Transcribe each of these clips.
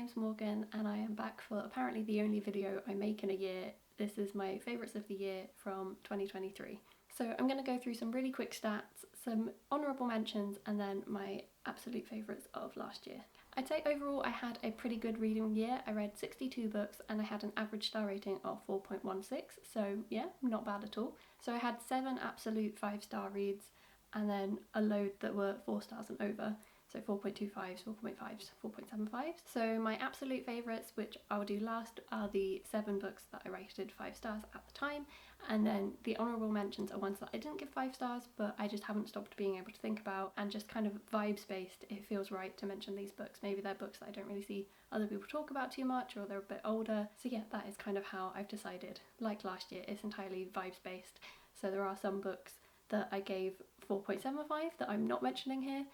name's Morgan and I am back for apparently the only video I make in a year. This is my favourites of the year from 2023. So I'm going to go through some really quick stats, some honourable mentions, and then my absolute favourites of last year. I'd say overall I had a pretty good reading year. I read 62 books and I had an average star rating of 4.16, so yeah, not bad at all. So I had 7 absolute 5-star reads and then a load that were 4 stars and over. So 4.25s, 4.5s, 4.75s. So my absolute favourites, which I'll do last, are the 7 books that I rated 5 stars at the time. And then the honourable mentions are ones that I didn't give 5 stars, but I just haven't stopped being able to think about, and just kind of vibes based. It feels right to mention these books. Maybe they're books that I don't really see other people talk about too much, or they're a bit older. So yeah, that is kind of how I've decided. Like last year, it's entirely vibes based. So there are some books that I gave 4.75 that I'm not mentioning here,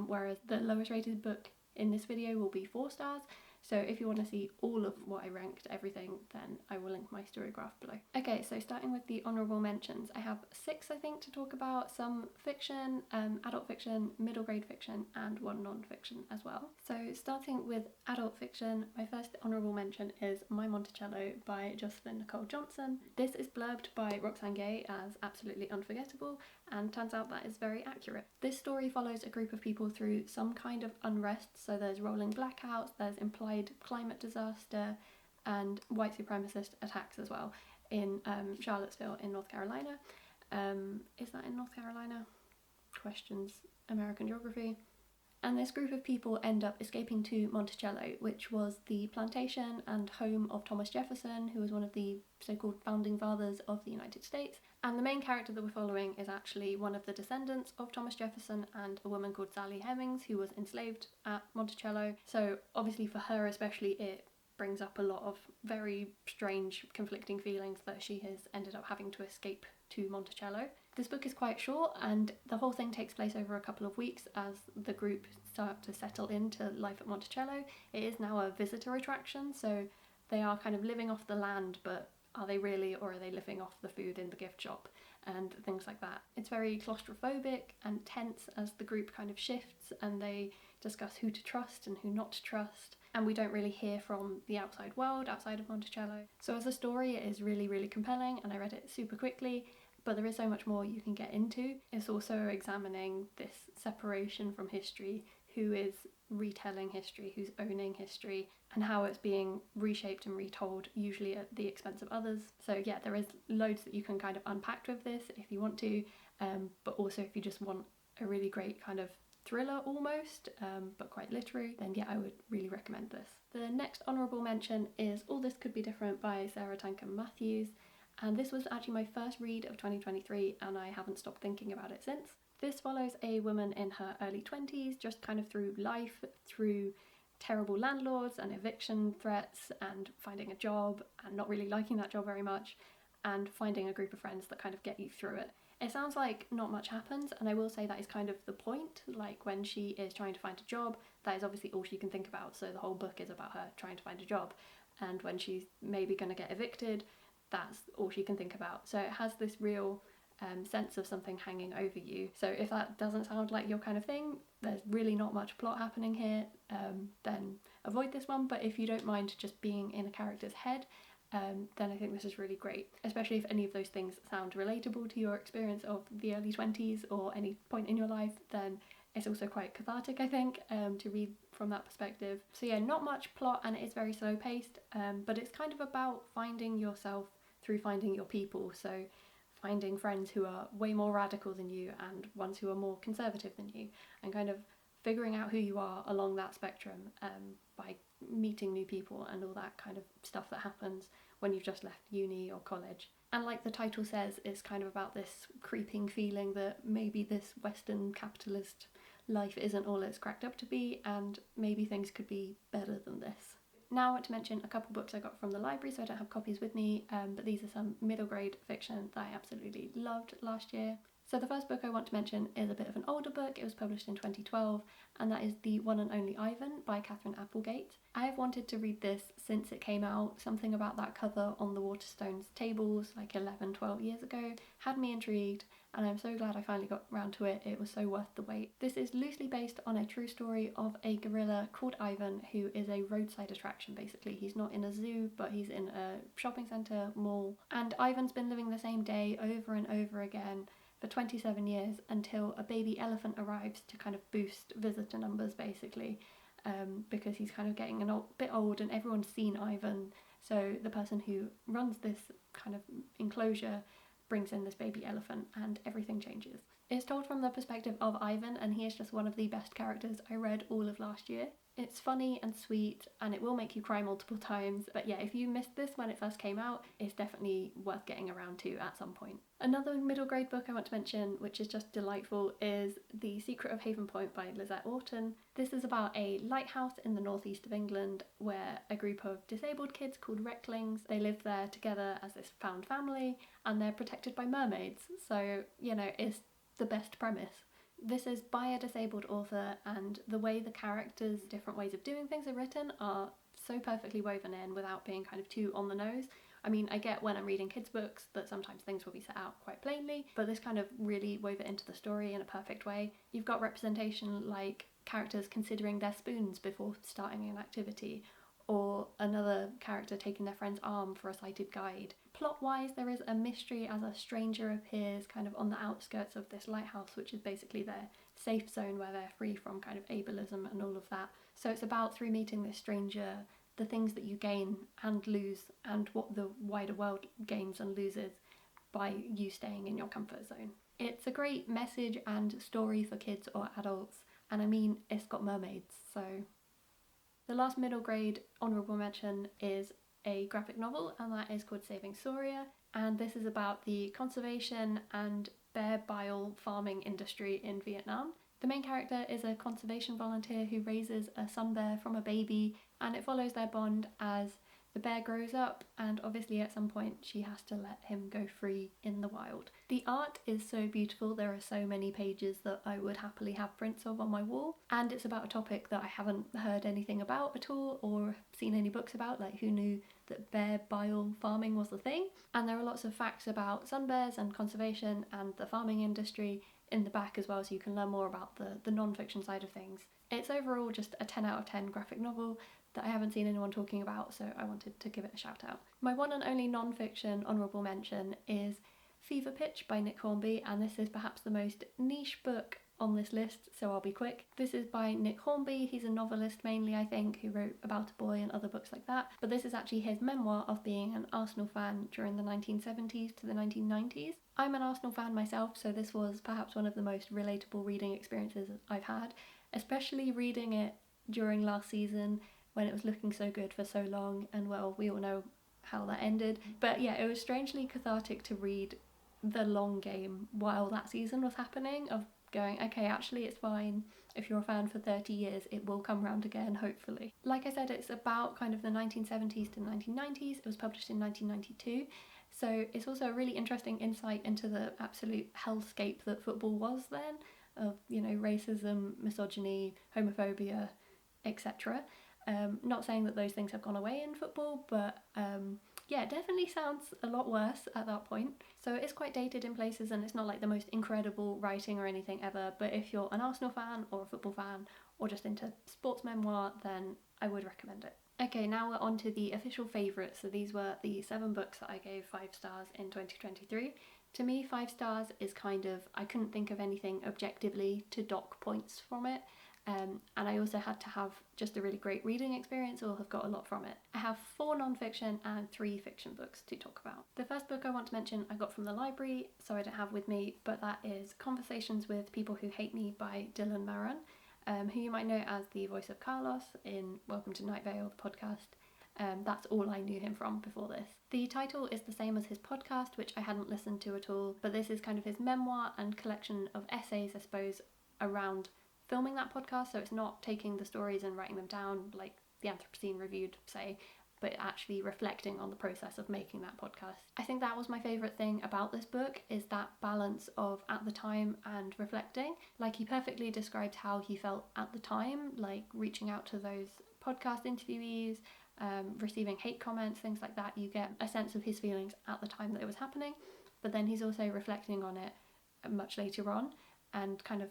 whereas the lowest rated book in this video will be 4 stars. So if you want to see all of what I ranked everything, then I will link my story graph below. Okay, so starting with the honourable mentions, I have 6 I think to talk about, some fiction, adult fiction, middle grade fiction, and 1 non-fiction as well. So starting with adult fiction, my first honourable mention is My Monticello by Jocelyn Nicole Johnson. This is blurbed by Roxane Gay as absolutely unforgettable, and turns out that is very accurate. This story follows a group of people through some kind of unrest, so there's rolling blackouts, there's implied climate disaster and white supremacist attacks as well in Charlottesville in North Carolina. Is that in North Carolina? Questions American geography. And this group of people end up escaping to Monticello, which was the plantation and home of Thomas Jefferson, who was one of the so-called founding fathers of the United States. And the main character that we're following is actually one of the descendants of Thomas Jefferson and a woman called Sally Hemings, who was enslaved at Monticello. So obviously for her especially, it brings up a lot of very strange, conflicting feelings that she has ended up having to escape to Monticello. This book is quite short, and the whole thing takes place over a couple of weeks as the group start to settle into life at Monticello. It is now a visitor attraction, so they are kind of living off the land, but are they really, or are they living off the food in the gift shop and things like that. It's very claustrophobic and tense as the group kind of shifts and they discuss who to trust and who not to trust, and we don't really hear from the outside world outside of Monticello. So as a story, it is really, really compelling, and I read it super quickly, but there is so much more you can get into. It's also examining this separation from history, who is retelling history, who's owning history, and how it's being reshaped and retold, usually at the expense of others. So yeah, there is loads that you can kind of unpack with this if you want to, but also if you just want a really great kind of thriller almost, but quite literary, then yeah, I would really recommend this. The next honourable mention is All This Could Be Different by Sarah Tankham Matthews, and this was actually my first read of 2023 and I haven't stopped thinking about it since. This follows a woman in her early 20s, just kind of through life, through terrible landlords and eviction threats and finding a job and not really liking that job very much, and finding a group of friends that kind of get you through it. It sounds like not much happens, and I will say that is kind of the point. Like when she is trying to find a job, that is obviously all she can think about, so the whole book is about her trying to find a job. And when she's maybe going to get evicted, that's all she can think about. So it has this real sense of something hanging over you. So if that doesn't sound like your kind of thing, there's really not much plot happening here, then avoid this one. But if you don't mind just being in a character's head, then I think this is really great, especially if any of those things sound relatable to your experience of the early 20s or any point in your life, then it's also quite cathartic, I think, to read from that perspective. So yeah, not much plot, and it is very slow paced, but it's kind of about finding yourself through finding your people. So finding friends who are way more radical than you and ones who are more conservative than you, and kind of figuring out who you are along that spectrum by meeting new people and all that kind of stuff that happens when you've just left uni or college. And like the title says, it's kind of about this creeping feeling that maybe this Western capitalist life isn't all it's cracked up to be, and maybe things could be better than this. Now I want to mention a couple books I got from the library, so I don't have copies with me, but these are some middle grade fiction that I absolutely loved last year. So the first book I want to mention is a bit of an older book. It was published in 2012, and that is The One and Only Ivan by Catherine Applegate. I have wanted to read this since it came out. Something about that cover on the Waterstones tables like 11-12 years ago had me intrigued, and I'm so glad I finally got around to it. It was so worth the wait. This is loosely based on a true story of a gorilla called Ivan, who is a roadside attraction basically. He's not in a zoo, but he's in a shopping centre, mall, and Ivan's been living the same day over and over again for 27 years until a baby elephant arrives to kind of boost visitor numbers basically, because he's kind of getting a bit old and everyone's seen Ivan. So the person who runs this kind of enclosure brings in this baby elephant and everything changes. It's told from the perspective of Ivan, and he is just one of the best characters I read all of last year. It's funny and sweet, and it will make you cry multiple times, but yeah, if you missed this when it first came out, it's definitely worth getting around to at some point. Another middle grade book I want to mention, which is just delightful, is The Secret of Haven Point by Lizette Orton. This is about a lighthouse in the northeast of England where a group of disabled kids called Recklings, they live there together as this found family, and they're protected by mermaids, so, you know, it's the best premise. This is by a disabled author, and the way the characters' different ways of doing things are written are so perfectly woven in without being kind of too on the nose. I mean, I get when I'm reading kids' books that sometimes things will be set out quite plainly, but this kind of really wove it into the story in a perfect way. You've got representation like characters considering their spoons before starting an activity, or another character taking their friend's arm for a sighted guide. Plot-wise, there is a mystery as a stranger appears kind of on the outskirts of this lighthouse, which is basically their safe zone where they're free from kind of ableism and all of that. So it's about, through meeting this stranger, the things that you gain and lose, and what the wider world gains and loses by you staying in your comfort zone. It's a great message and story for kids or adults, and I mean, it's got mermaids, so... The last middle grade honourable mention is a graphic novel, and that is called Saving Sorya, and this is about the conservation and bear bile farming industry in Vietnam. The main character is a conservation volunteer who raises a sun bear from a baby, and it follows their bond as the bear grows up, and obviously at some point she has to let him go free in the wild. The art is so beautiful, there are so many pages that I would happily have prints of on my wall, and it's about a topic that I haven't heard anything about at all or seen any books about, like who knew that bear bile farming was a thing. And there are lots of facts about sun bears and conservation and the farming industry in the back as well, so you can learn more about the non-fiction side of things. It's overall just a 10 out of 10 graphic novel that I haven't seen anyone talking about, so I wanted to give it a shout out. My one and only non-fiction honourable mention is Fever Pitch by Nick Hornby, and this is perhaps the most niche book on this list, so I'll be quick. This is by Nick Hornby. He's a novelist mainly, I think, who wrote About a Boy and other books like that, but this is actually his memoir of being an Arsenal fan during the 1970s to the 1990s. I'm an Arsenal fan myself, so this was perhaps one of the most relatable reading experiences I've had, especially reading it during last season when it was looking so good for so long, and well, we all know how that ended. But yeah, it was strangely cathartic to read the long game while that season was happening, of going, okay, actually it's fine. If you're a fan for 30 years, it will come round again, hopefully. Like I said, it's about kind of the 1970s to 1990s. It was published in 1992. So it's also a really interesting insight into the absolute hellscape that football was then, of, you know, racism, misogyny, homophobia, etc. Not saying that those things have gone away in football, but yeah, it definitely sounds a lot worse at that point. So it is quite dated in places, and it's not like the most incredible writing or anything ever, but if you're an Arsenal fan or a football fan or just into sports memoir, then I would recommend it. Okay, now we're on to the official favourites. So these were the 7 books that I gave 5 stars in 2023. To me, 5 stars is kind of, I couldn't think of anything objectively to dock points from it. And I also had to have just a really great reading experience or have got a lot from it. I have 4 non-fiction and 3 fiction books to talk about. The first book I want to mention I got from the library, so I don't have with me, but that is Conversations with People Who Hate Me by Dylan Maran, who you might know as the voice of Carlos in Welcome to Night Vale, the podcast. That's all I knew him from before this. The title is the same as his podcast, which I hadn't listened to at all, but this is kind of his memoir and collection of essays, I suppose, around filming that podcast. So it's not taking the stories and writing them down like the Anthropocene Reviewed say, but actually reflecting on the process of making that podcast. I think that was my favourite thing about this book, is that balance of at the time and reflecting. Like, he perfectly described how he felt at the time, like reaching out to those podcast interviewees, receiving hate comments, things like that. You get a sense of his feelings at the time that it was happening, but then he's also reflecting on it much later on and kind of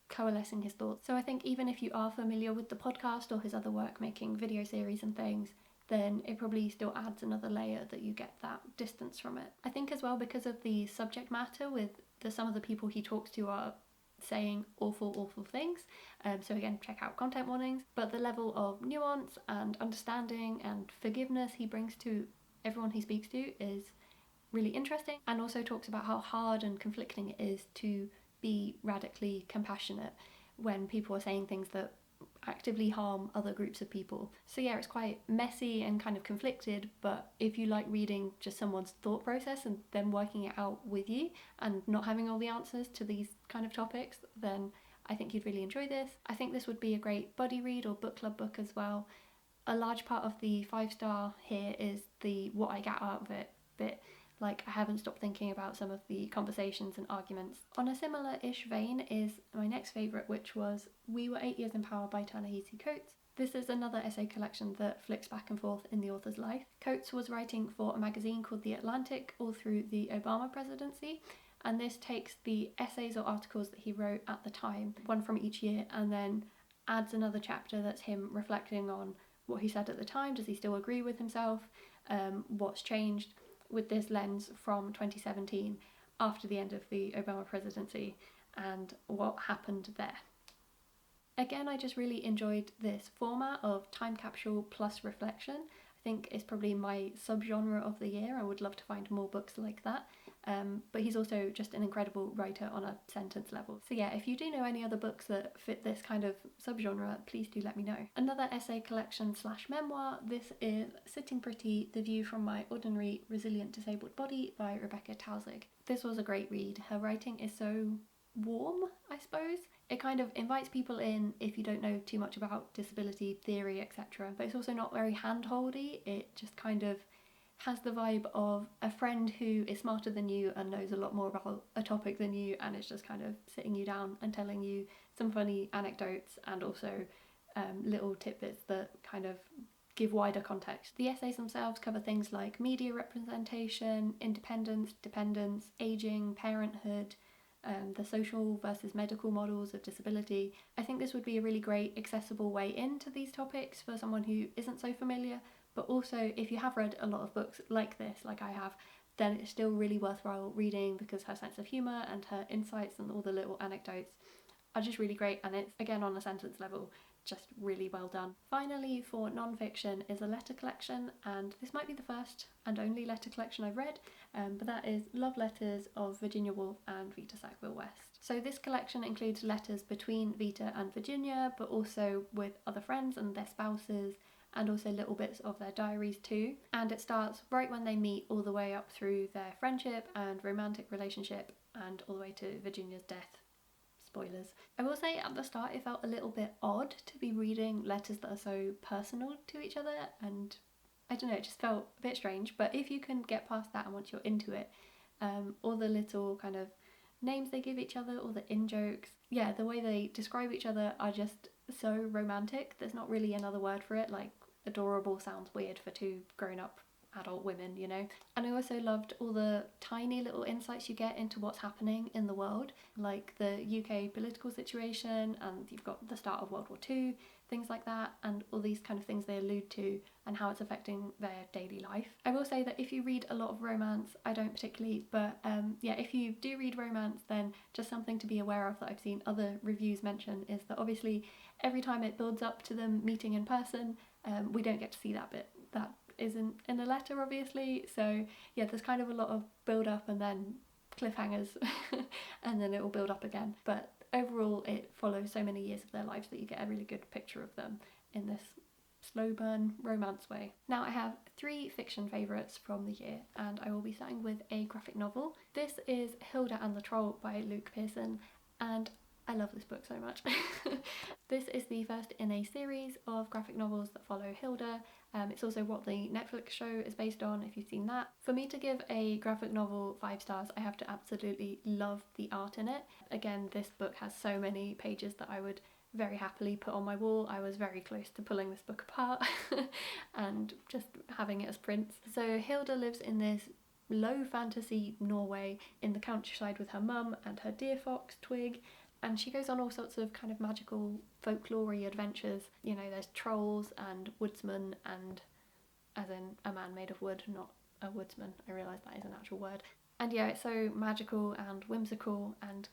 coalescing his thoughts. So I think even if you are familiar with the podcast or his other work, making video series and things, then it probably still adds another layer that you get that distance from it. I think as well, because of the subject matter, with some of the people he talks to are saying awful things, so again, check out content warnings, but the level of nuance and understanding and forgiveness he brings to everyone he speaks to is really interesting, and also talks about how hard and conflicting it is to be radically compassionate when people are saying things that actively harm other groups of people. So yeah, it's quite messy and kind of conflicted, but if you like reading just someone's thought process and then working it out with you and not having all the answers to these kind of topics, then I think you'd really enjoy this. I think this would be a great buddy read or book club book as well. A large part of the 5-star here is the what I get out of it bit. Like, I haven't stopped thinking about some of the conversations and arguments. On a similar-ish vein is my next favourite, which was We Were 8 Years in Power by Ta-Nehisi Coates. This is another essay collection that flicks back and forth in the author's life. Coates was writing for a magazine called The Atlantic all through the Obama presidency, and this takes the essays or articles that he wrote at the time, one from each year, and then adds another chapter that's him reflecting on what he said at the time. Does he still agree with himself? What's changed? With this lens from 2017 after the end of the Obama presidency and what happened there. Again, I just really enjoyed this format of time capsule plus reflection. I think it's probably my subgenre of the year. I would love to find more books like that. But he's also just an incredible writer on a sentence level. So yeah, if you do know any other books that fit this kind of subgenre, please do let me know. Another essay collection / memoir, this is Sitting Pretty, The View from My Ordinary Resilient Disabled Body by Rebecca Tausig. This was a great read. Her writing is so warm, I suppose. It kind of invites people in if you don't know too much about disability theory, etc. But it's also not very hand-holdy. It just kind of has the vibe of a friend who is smarter than you and knows a lot more about a topic than you, and it's just kind of sitting you down and telling you some funny anecdotes and also little tidbits that kind of give wider context. The essays themselves cover things like media representation, independence, dependence, aging, parenthood, the social versus medical models of disability. I think this would be a really great accessible way into these topics for someone who isn't so familiar, but also if you have read a lot of books like this, like I have, then it's still really worthwhile reading because her sense of humour and her insights and all the little anecdotes are just really great, and it's, again, on a sentence level, just really well done. Finally, for non-fiction is a letter collection, and this might be the first and only letter collection I've read, but that is Love Letters of Virginia Woolf and Vita Sackville-West. So this collection includes letters between Vita and Virginia, but also with other friends and their spouses, and also little bits of their diaries too. And it starts right when they meet all the way up through their friendship and romantic relationship and all the way to Virginia's death. Spoilers. I will say at the start it felt a little bit odd to be reading letters that are so personal to each other, and I don't know, it just felt a bit strange. But if you can get past that and once you're into it, all the little kind of names they give each other, all the in-jokes, yeah, the way they describe each other are just so romantic. There's not really another word for it. Like, adorable sounds weird for two grown-up adult women, you know. And I also loved all the tiny little insights you get into what's happening in the world, like the UK political situation, and you've got the start of World War II, things like that, and all these kind of things they allude to and how it's affecting their daily life. I will say that if you read a lot of romance, I don't particularly, but yeah, if you do read romance, then just something to be aware of that I've seen other reviews mention is that obviously every time it builds up to them meeting in person, we don't get to see that bit. That isn't in the letter, obviously. So yeah, there's kind of a lot of build up and then cliffhangers and then it will build up again. But overall, it follows so many years of their lives that you get a really good picture of them in this slow burn romance way. Now I have 3 fiction favourites from the year, and I will be starting with a graphic novel. This is Hilda and the Troll by Luke Pearson, and I love this book so much. This is the first in a series of graphic novels that follow Hilda. It's also what the Netflix show is based on, if you've seen that. For me to give a graphic novel 5 stars, I have to absolutely love the art in it. Again, this book has so many pages that I would very happily put on my wall. I was very close to pulling this book apart and just having it as prints. So Hilda lives in this low fantasy Norway in the countryside with her mum and her deer fox Twig, and she goes on all sorts of kind of magical folklore-y adventures. You know, there's trolls and woodsmen, and as in a man made of wood, not a woodsman. I realise that is an actual word. And yeah, it's so magical and whimsical, and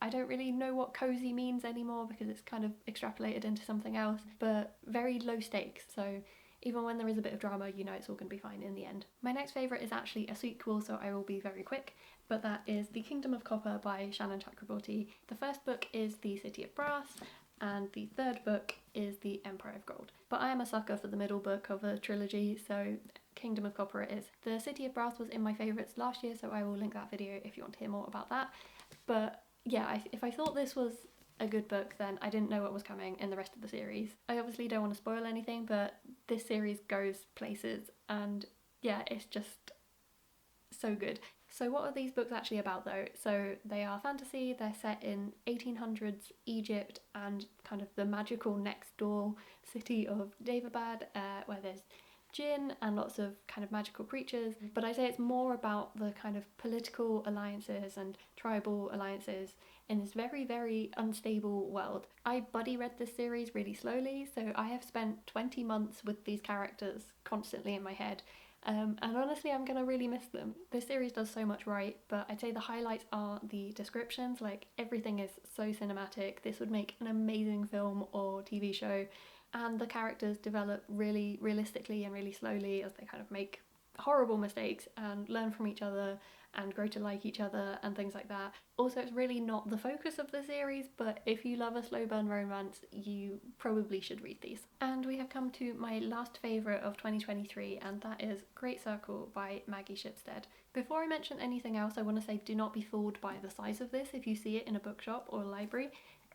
I don't really know what cozy means anymore because it's kind of extrapolated into something else, but very low stakes. So even when there is a bit of drama, you know it's all going to be fine in the end. My next favourite is actually a sequel, so I will be very quick, but that is The Kingdom of Copper by Shannon Chakraborty. The first book is The City of Brass, and the third book is The Empire of Gold. But I am a sucker for the middle book of a trilogy, so Kingdom of Copper it is. The City of Brass was in my favourites last year, so I will link that video if you want to hear more about that. But yeah, if I thought this was a good book, then I didn't know what was coming in the rest of the series. I obviously don't want to spoil anything, but this series goes places, and yeah, it's just so good. So what are these books actually about though? So they are fantasy, they're set in 1800s Egypt and kind of the magical next door city of Daevabad, where there's djinn and lots of kind of magical creatures, but I say it's more about the kind of political alliances and tribal alliances in this very, very unstable world. I buddy read this series really slowly, so I have spent 20 months with these characters constantly in my head, and honestly I'm gonna really miss them. This series does so much right, but I'd say the highlights are the descriptions. Like, everything is so cinematic. This would make an amazing film or TV show, and the characters develop really realistically and really slowly as they kind of make horrible mistakes and learn from each other and grow to like each other and things like that. Also, it's really not the focus of the series, but if you love a slow burn romance, you probably should read these. And we have come to my last favourite of 2023, and that is Great Circle by Maggie Shipstead. Before I mention anything else, I want to say do not be fooled by the size of this if you see it in a bookshop or a library.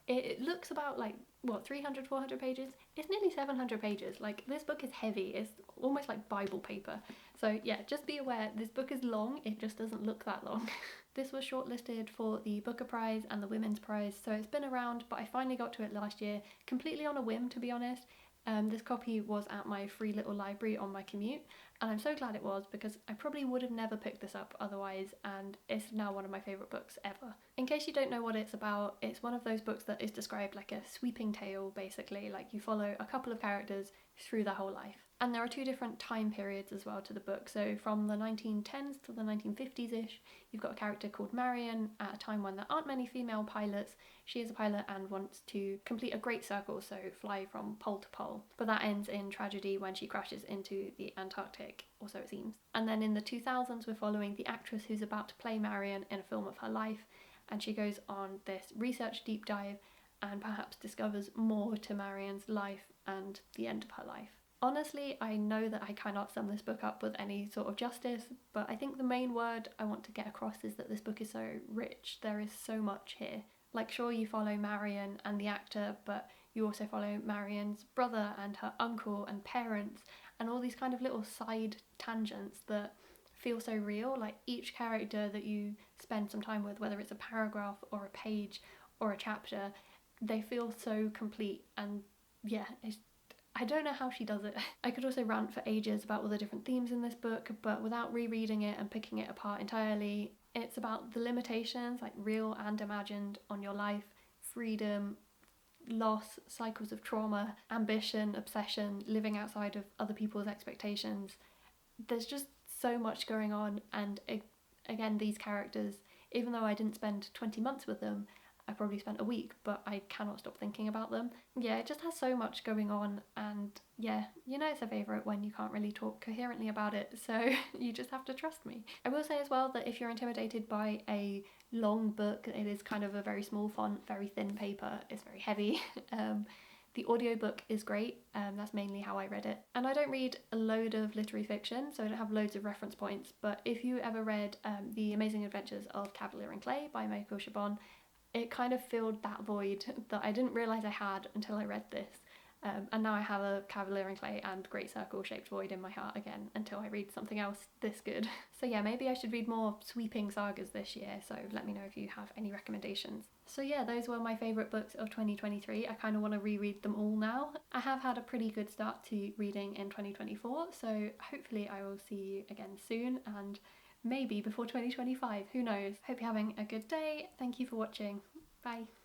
It looks about like, what, 300, 400 pages? It's nearly 700 pages. Like, this book is heavy. It's almost like Bible paper. So yeah, just be aware, this book is long, it just doesn't look that long. This was shortlisted for the Booker Prize and the Women's Prize, so it's been around, but I finally got to it last year, completely on a whim, to be honest. This copy was at my free little library on my commute, and I'm so glad it was because I probably would have never picked this up otherwise, and it's now one of my favourite books ever. In case you don't know what it's about, it's one of those books that is described like a sweeping tale, basically. Like, you follow a couple of characters through their whole life. And there are 2 different time periods as well to the book. So from the 1910s to the 1950s-ish, you've got a character called Marion at a time when there aren't many female pilots. She is a pilot and wants to complete a great circle, so fly from pole to pole. But that ends in tragedy when she crashes into the Antarctic, or so it seems. And then in the 2000s, we're following the actress who's about to play Marion in a film of her life, and she goes on this research deep dive and perhaps discovers more to Marion's life and the end of her life. Honestly, I know that I cannot sum this book up with any sort of justice, but I think the main word I want to get across is that this book is so rich. There is so much here. Like, sure, you follow Marion and the actor, but you also follow Marion's brother and her uncle and parents, and all these kind of little side tangents that feel so real. Like, each character that you spend some time with, whether it's a paragraph or a page or a chapter, they feel so complete, and yeah, I don't know how she does it. I could also rant for ages about all the different themes in this book, but without rereading it and picking it apart entirely, it's about the limitations, like real and imagined, on your life, freedom, loss, cycles of trauma, ambition, obsession, living outside of other people's expectations. There's just so much going on, and again, these characters, even though I didn't spend 20 months with them, I probably spent a week, but I cannot stop thinking about them. Yeah, it just has so much going on, and yeah, you know it's a favourite when you can't really talk coherently about it, so you just have to trust me. I will say as well that if you're intimidated by a long book, it is kind of a very small font, very thin paper, it's very heavy. The audiobook is great, that's mainly how I read it. And I don't read a load of literary fiction, so I don't have loads of reference points, but if you ever read The Amazing Adventures of Cavalier and Clay by Michael Chabon, it kind of filled that void that I didn't realise I had until I read this. And now I have a Cavalier and Clay and Great Circle shaped void in my heart again until I read something else this good. So yeah, maybe I should read more sweeping sagas this year, so let me know if you have any recommendations. So yeah, those were my favourite books of 2023. I kind of want to reread them all now. I have had a pretty good start to reading in 2024, so hopefully I will see you again soon, and maybe before 2025, who knows. Hope you're having a good day. Thank you for watching. Bye.